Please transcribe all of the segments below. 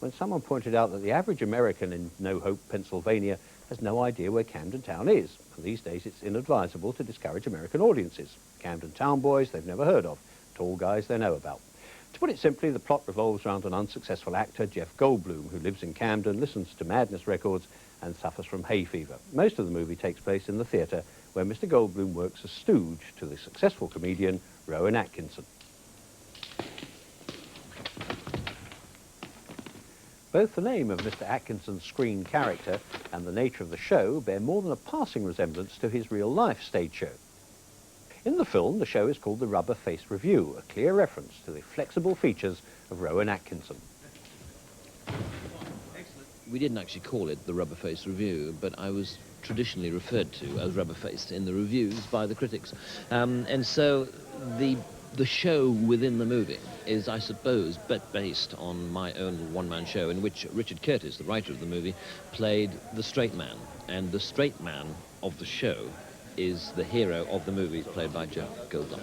when someone pointed out that the average American in No Hope, Pennsylvania, has no idea where Camden Town is. And these days it's inadvisable to discourage American audiences. Camden Town boys they've never heard of, tall guys they know about. To put it simply, the plot revolves around an unsuccessful actor, Jeff Goldblum, who lives in Camden, listens to Madness records and suffers from hay fever. Most of the movie takes place in the theatre, where Mr. Goldblum works as stooge to the successful comedian Rowan Atkinson. Both the name of Mr. Atkinson's screen character and the nature of the show bear more than a passing resemblance to his real-life stage show. In the film, the show is called the Rubber-Faced Review, a clear reference to the flexible features of Rowan Atkinson. We didn't actually call it the Rubber-Faced Review, but I was traditionally referred to as rubber-faced in the reviews by the critics. And so the show within the movie is, I suppose, based on my own one-man show in which Richard Curtis, the writer of the movie, played the straight man. And the straight man of the show is the hero of the movie, played by Jeff Goldblum.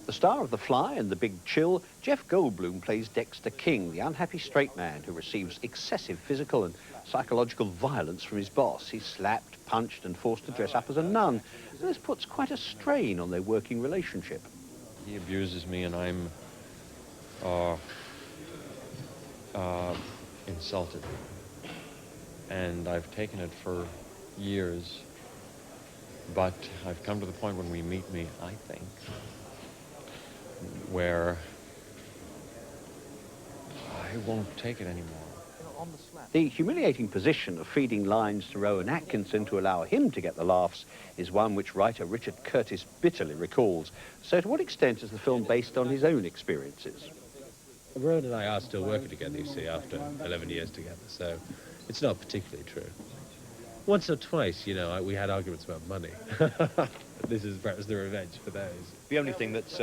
The star of The Fly and The Big Chill, Jeff Goldblum plays Dexter King, the unhappy straight man who receives excessive physical and psychological violence from his boss. He's slapped, punched and forced to dress up as a nun. And this puts quite a strain on their working relationship. He abuses me and I'm insulted. And I've taken it for years. But I've come to the point when we meet me, I think, where I won't take it anymore. The humiliating position of feeding lines to Rowan Atkinson to allow him to get the laughs is one which writer Richard Curtis bitterly recalls. So to what extent is the film based on his own experiences? Rowan and I are still working together, you see, after 11 years together, so it's not particularly true. Once or twice, you know, we had arguments about money. This is perhaps the revenge for those. The only thing that's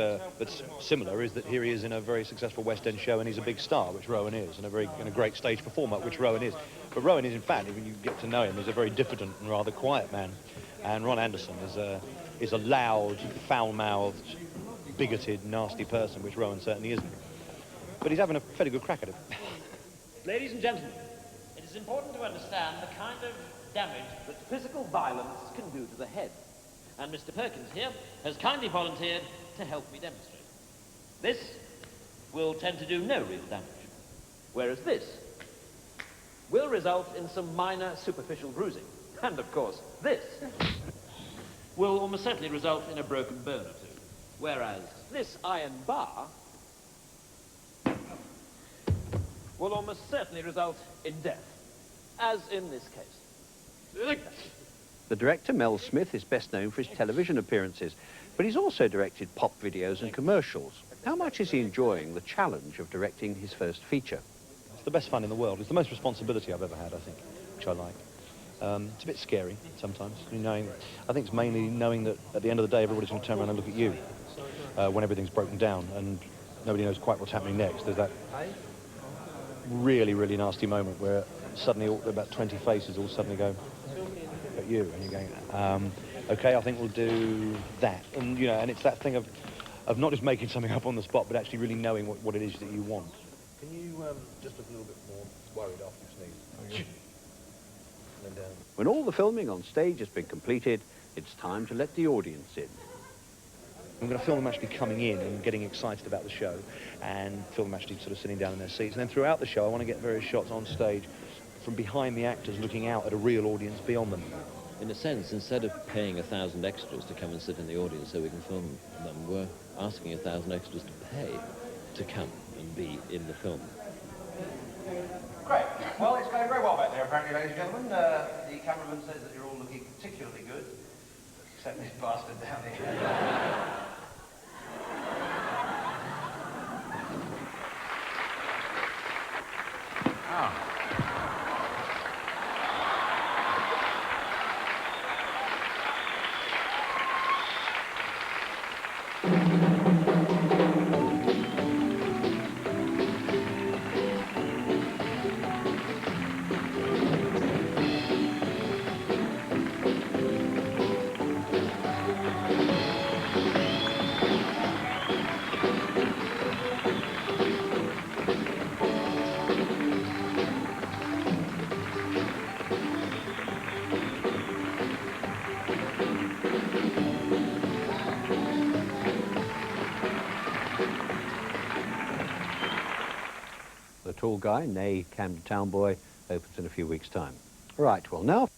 similar is that here he is in a very successful West End show and he's a big star, which Rowan is, and a great stage performer, which Rowan is. But Rowan is, in fact, when you get to know him, is a very diffident and rather quiet man. And Ron Anderson is a loud, foul-mouthed, bigoted, nasty person, which Rowan certainly isn't. But he's having a fairly good crack at it. Ladies and gentlemen, it is important to understand the kind of damage that physical violence can do to the head. And Mr. Perkins here has kindly volunteered to help me demonstrate. This will tend to do no real damage, whereas this will result in some minor superficial bruising. And of course, this will almost certainly result in a broken bone or two, whereas this iron bar will almost certainly result in death, as in this case. The director, Mel Smith, is best known for his television appearances, but he's also directed pop videos and commercials. How much is he enjoying the challenge of directing his first feature? It's the best fun in the world. It's the most responsibility I've ever had, I think, which I like. It's a bit scary sometimes. I think it's mainly knowing that at the end of the day, everybody's going to turn around and look at you when everything's broken down and nobody knows quite what's happening next. There's that really, really nasty moment where suddenly about 20 faces all suddenly go at you, and you're going, okay, I think we'll do that. And, you know, and it's that thing of not just making something up on the spot, but actually really knowing what it is that you want. Can you just look a little bit more worried after you sneeze? And then down. When all the filming on stage has been completed, it's time to let the audience in. I'm going to film them actually coming in and getting excited about the show, and film them actually sort of sitting down in their seats. And then throughout the show, I want to get various shots on stage from behind the actors looking out at a real audience beyond them. In a sense, instead of paying 1,000 extras to come and sit in the audience so we can film them, we're asking 1,000 extras to pay to come and be in the film. Great. Well, it's going very well back there, apparently, ladies and gentlemen. The cameraman says that you're all looking particularly good, except this bastard down here. Oh. Tall Guy, nay Camden Town Boy, opens in a few weeks' time. Right, well now...